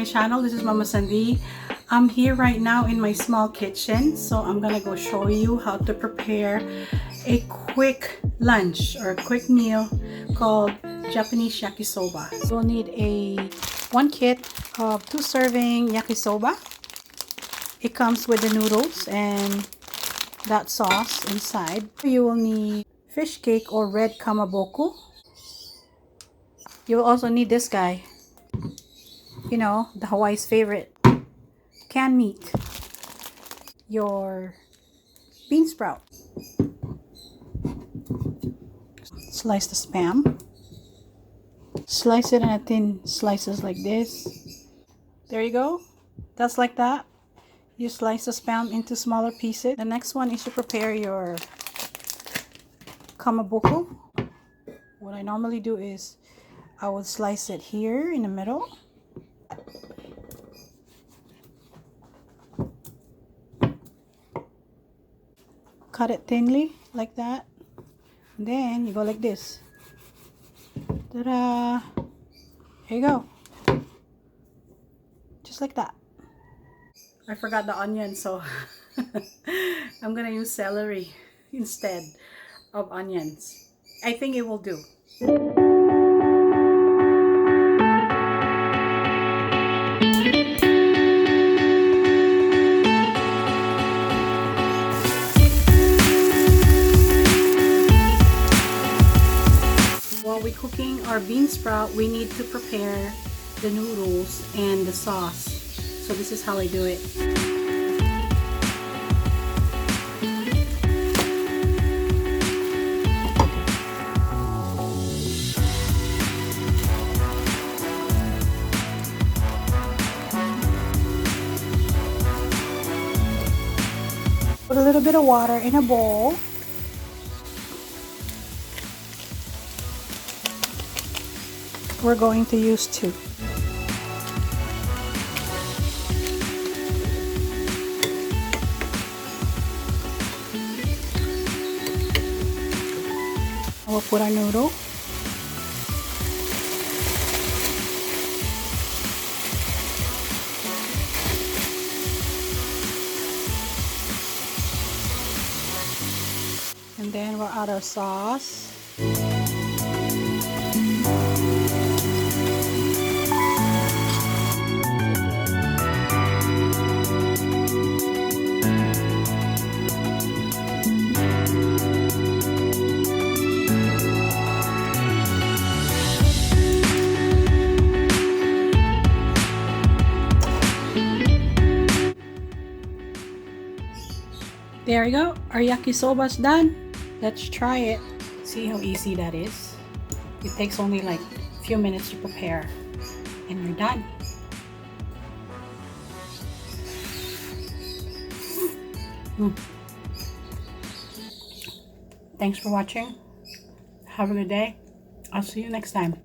my channel. This is Mama Sandy. I'm here right now in my small kitchen, so I'm gonna go show you how to prepare a quick lunch or a quick meal called Japanese yakisoba. You'll need one kit of 2 serving yakisoba. It comes with the noodles and that sauce inside. You will need fish cake or red kamaboko. You will also need this guy, you know, the Hawaii's favorite, canned meat, your bean sprout, slice the spam, slice it in thin slices like this. There you go. That's like that. You slice the spam into smaller pieces. The next one is to prepare your kamaboko. What I normally do is I would slice it here in the middle. Cut it thinly like that. And then you go like this. Ta-da! Here you go. Just like that. I forgot the onion, so I'm gonna use celery instead of onions. I think it will do. While we're cooking our bean sprout, we need to prepare the noodles and the sauce. So this is how I do it. Put a little bit of water in a bowl. We're going to use 2. We'll put our noodle. And then we'll add our sauce. There you go. Our yakisoba's done. Let's try it. See how easy that is? It takes only like a few minutes to prepare and you're done. Thanks for watching. Have a good day. I'll see you next time.